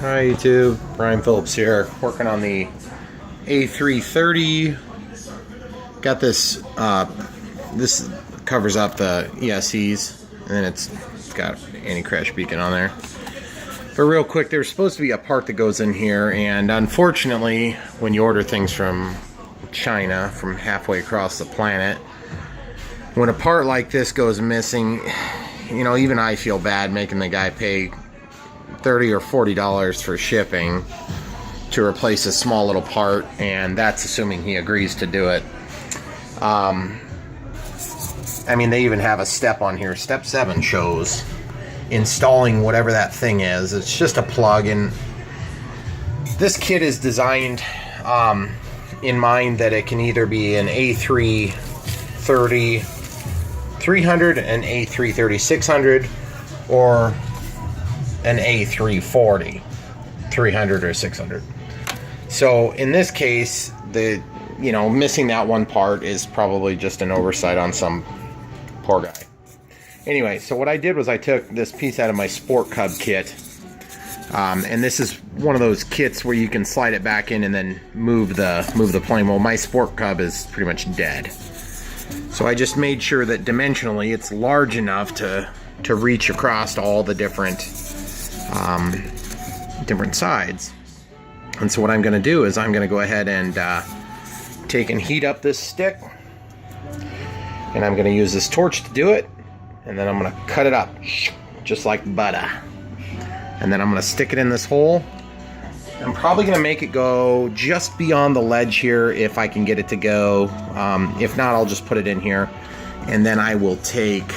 Hi YouTube, Brian Phillips here, working on the A330. Got this, this covers up the ESCs, and then it's got anti-crash beacon on there. But real quick, there's supposed to be a part that goes in here, and unfortunately, when you order things from China, from halfway across the planet, when a part like this goes missing, you know, even I feel bad making the guy pay $30 or $40 for shipping to replace a small little part, and that's assuming he agrees to do it. I mean, they even have a step on here. Step 7 shows installing whatever that thing is. It's just a plug, and this kit is designed in mind that it can either be an A330 300, an A330 600, or an A340 300 or 600. So in this case, missing that one part is probably just an oversight on some poor guy. Anyway, so what I did was I took this piece out of my Sport Cub kit, and this is one of those kits where you can slide it back in and then move the plane. Well, my Sport Cub is pretty much dead, so I just made sure that dimensionally it's large enough to reach across all the different sides. And so what I'm going to do is I'm going to go ahead and take and heat up this stick, and I'm going to use this torch to do it, and then I'm going to cut it up just like butter, and then I'm going to stick it in this hole. I'm probably going to make it go just beyond the ledge here if I can get it to go. If not, I'll just put it in here, and then I will take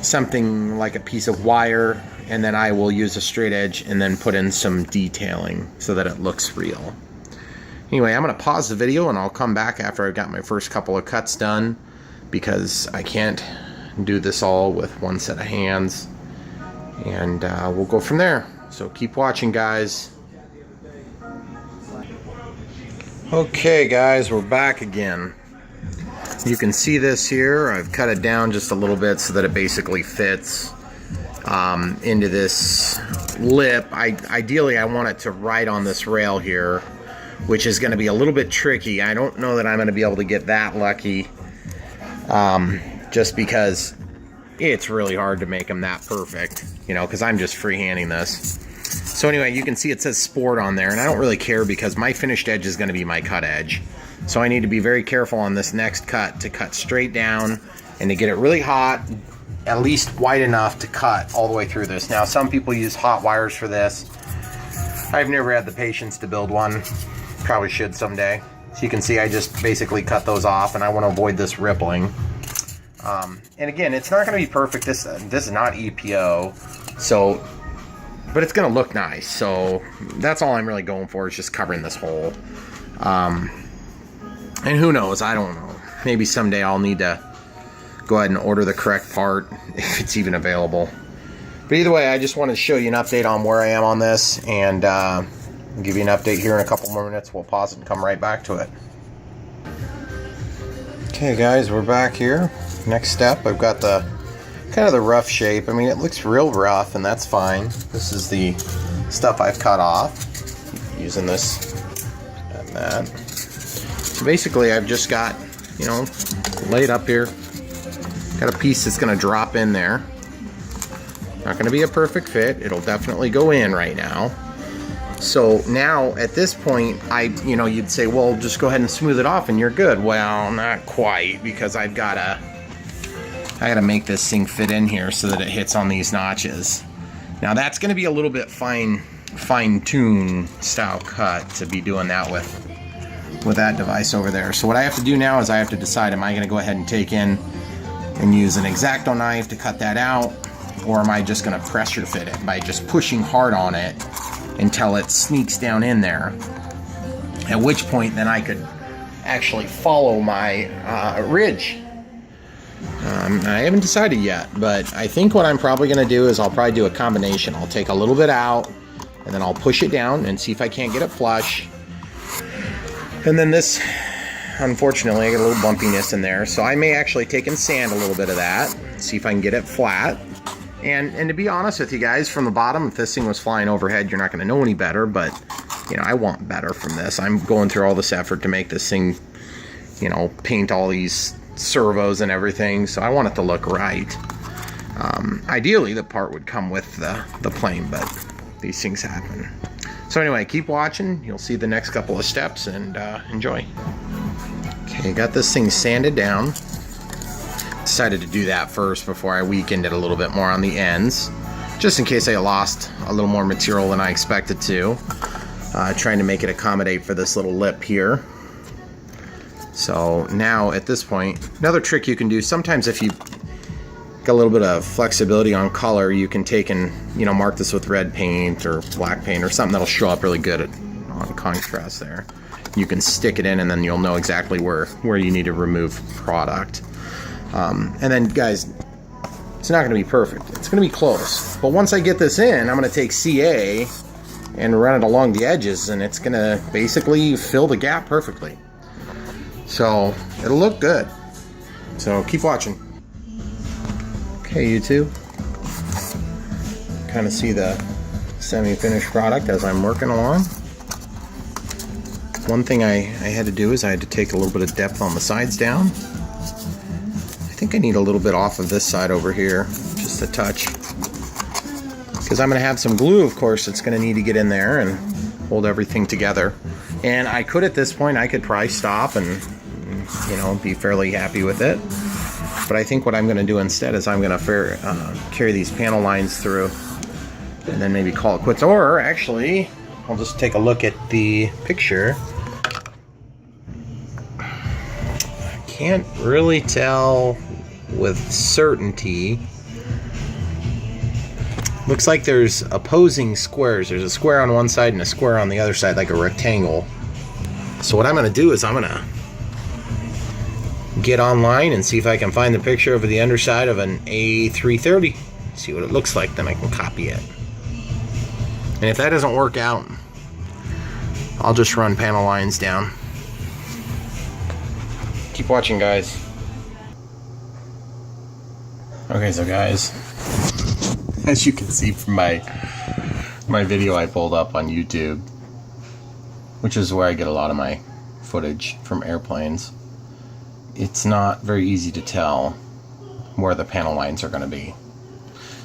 something like a piece of wire, and then I will use a straight edge and then put in some detailing so that it looks real. Anyway, I'm going to pause the video and I'll come back after I've got my first couple of cuts done, because I can't do this all with one set of hands, and we'll go from there. So keep watching, guys. Okay guys, we're back again. You can see this here. I've cut it down just a little bit so that it basically fits into this lip. Ideally, I want it to ride on this rail here, which is going to be a little bit tricky. I don't know that I'm going to be able to get that lucky, just because it's really hard to make them that perfect, you know, because I'm just freehanding this. So anyway, you can see it says Sport on there, and I don't really care because my finished edge is going to be my cut edge. So I need to be very careful on this next cut to cut straight down and to get it really hot, at least wide enough to cut all the way through this. Now, some people use hot wires for this. I've never had the patience to build one. Probably should someday. So you can see I just basically cut those off, and I want to avoid this rippling. And again, it's not going to be perfect. This is not EPO, so, but it's going to look nice. So that's all I'm really going for, is just covering this hole. And who knows, I don't know. Maybe someday I'll need to go ahead and order the correct part, if it's even available. But either way, I just wanted to show you an update on where I am on this, and give you an update here in a couple more minutes. We'll pause it and come right back to it. Okay guys, we're back here. Next step, I've got the kind of the rough shape. I mean, it looks real rough, and that's fine. This is the stuff I've cut off using this and that. So basically, I've just got, you know, laid up here. Got a piece that's going to drop in there. Not going to be a perfect fit. It'll definitely go in right now. So now at this point, you'd say, well, just go ahead and smooth it off and you're good. Well, not quite, because I gotta make this thing fit in here so that it hits on these notches. Now that's going to be a little bit fine-tune style cut to be doing that with that device over there. So what I have to do now is I have to decide, am I going to go ahead and take in and use an X-Acto knife to cut that out, or am I just going to pressure fit it by just pushing hard on it until it sneaks down in there, at which point then I could actually follow my ridge. I haven't decided yet, but I think what I'm probably going to do is I'll probably do a combination. I'll take a little bit out, and then I'll push it down and see if I can't get it flush. And then this, unfortunately, I get a little bumpiness in there, so I may actually take and sand a little bit of that, see if I can get it flat. And to be honest with you guys, from the bottom, if this thing was flying overhead, you're not going to know any better, but, you know, I want better from this. I'm going through all this effort to make this thing, you know, paint all these servos and everything, so I want it to look right. Ideally, the part would come with the plane, but these things happen. So anyway, keep watching. You'll see the next couple of steps, and enjoy. Okay, got this thing sanded down. Decided to do that first before I weakened it a little bit more on the ends, just in case I lost a little more material than I expected to. Trying to make it accommodate for this little lip here. So now at this point, another trick you can do, sometimes if you got a little bit of flexibility on color, you can take and, you know, mark this with red paint or black paint or something that'll show up really good on contrast there. You can stick it in, and then you'll know exactly where you need to remove product. And then, guys, it's not going to be perfect. It's going to be close. But once I get this in, I'm going to take CA and run it along the edges, and it's going to basically fill the gap perfectly. So it'll look good. So keep watching. Okay, YouTube. Kind of see the semi-finished product as I'm working along. One thing I had to do is I had to take a little bit of depth on the sides down. I think I need a little bit off of this side over here, just a touch. Because I'm going to have some glue, of course, that's going to need to get in there and hold everything together. And I could, at this point, I could probably stop and, you know, be fairly happy with it. But I think what I'm going to do instead is I'm going to carry these panel lines through and then maybe call it quits. Or actually, I'll just take a look at the picture. I can't really tell with certainty. Looks like there's opposing squares. There's a square on one side and a square on the other side, like a rectangle. So what I'm going to do is I'm going to get online and see if I can find the picture of the underside of an A330. See what it looks like, then I can copy it. And if that doesn't work out, I'll just run panel lines down. Keep watching, guys. Okay, so guys, as you can see from my video I pulled up on YouTube, which is where I get a lot of my footage from airplanes, it's not very easy to tell where the panel lines are going to be.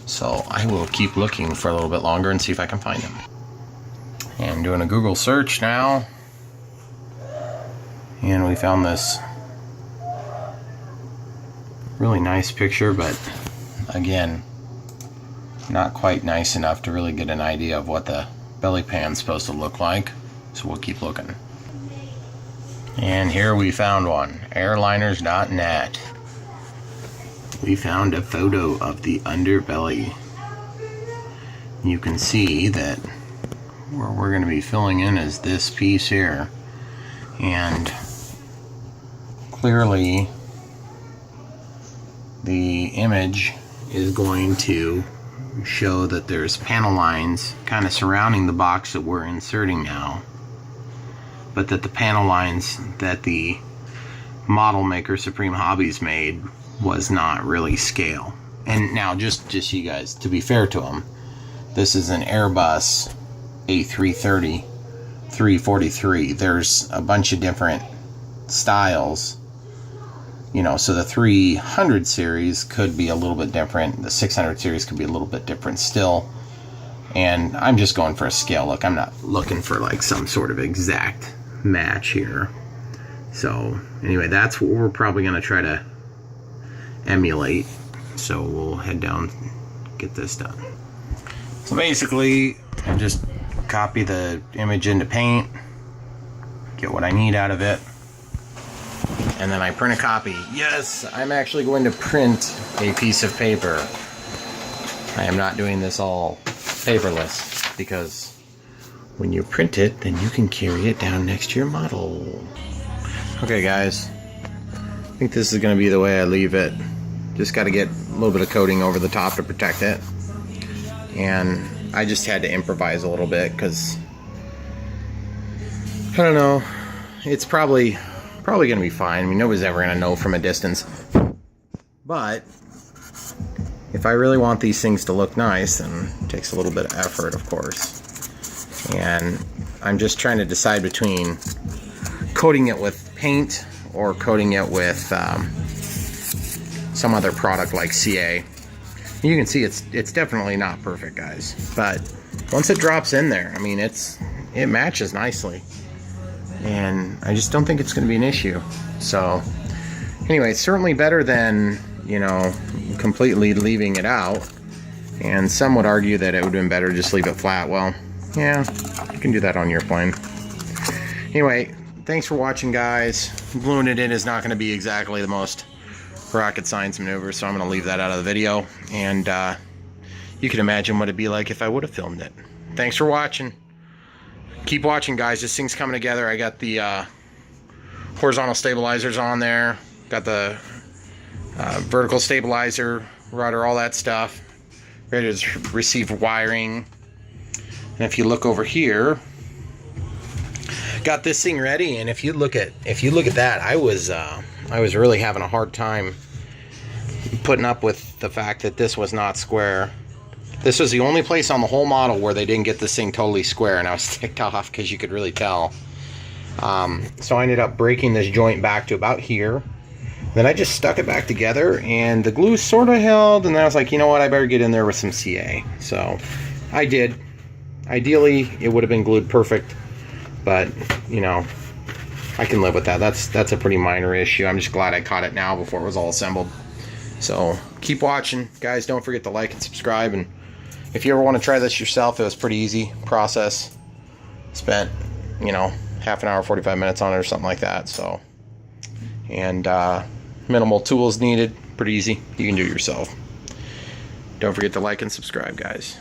So I will keep looking for a little bit longer and see if I can find them. And doing a Google search now, and we found this really nice picture, but again, not quite nice enough to really get an idea of what the belly pan's supposed to look like. So we'll keep looking. And here we found one, airliners.net. We found a photo of the underbelly. You can see that where we're going to be filling in is this piece here. And clearly the image is going to show that there's panel lines kind of surrounding the box that we're inserting now, but that the panel lines that the model maker Supreme-Hobbies made was not really scale. And now just you guys, to be fair to them, this is an Airbus A330 343. There's a bunch of different styles, you know, so the 300 series could be a little bit different, the 600 series could be a little bit different still, and I'm just going for a scale look. I'm not looking for like some sort of exact match here. So anyway, that's what we're probably going to try to emulate. So we'll head down, get this done. So basically, I just copy the image into Paint, get what I need out of it, and then I print a copy. Yes, I'm actually going to print a piece of paper. I am not doing this all paperless, because when you print it, then you can carry it down next to your model. Okay guys, I think this is going to be the way I leave it. Just got to get a little bit of coating over the top to protect it. And I just had to improvise a little bit because, I don't know, it's probably going to be fine. I mean, nobody's ever going to know from a distance. But if I really want these things to look nice, then it takes a little bit of effort, of course. And I'm just trying to decide between coating it with paint or coating it with some other product like CA. You can see it's definitely not perfect, guys, but once it drops in there, I mean, it matches nicely, and I just don't think it's going to be an issue. So anyway, it's certainly better than, you know, completely leaving it out. And some would argue that it would have been better to just leave it flat. Well, yeah, you can do that on your plane. Anyway, thanks for watching, guys. Gluing it in is not going to be exactly the most rocket science maneuver, so I'm going to leave that out of the video. And you can imagine what it'd be like if I would have filmed it. Thanks for watching. Keep watching, guys. This thing's coming together. I got the horizontal stabilizers on there. Got the vertical stabilizer, rudder, all that stuff. Ready to receive wiring. And if you look over here, got this thing ready. And if you look at that, I was really having a hard time putting up with the fact that this was not square. This was the only place on the whole model where they didn't get this thing totally square, and I was ticked off because you could really tell. So I ended up breaking this joint back to about here. Then I just stuck it back together, and the glue sort of held, and then I was like, you know what, I better get in there with some CA. So I did. Ideally, it would have been glued perfect, but, you know, I can live with that. That's a pretty minor issue. I'm just glad I caught it now before it was all assembled. So keep watching, guys. Don't forget to like and subscribe, and if you ever want to try this yourself, it was a pretty easy process. Spent, you know, half an hour, 45 minutes on it or something like that. So, and minimal tools needed. Pretty easy. You can do it yourself. Don't forget to like and subscribe, guys.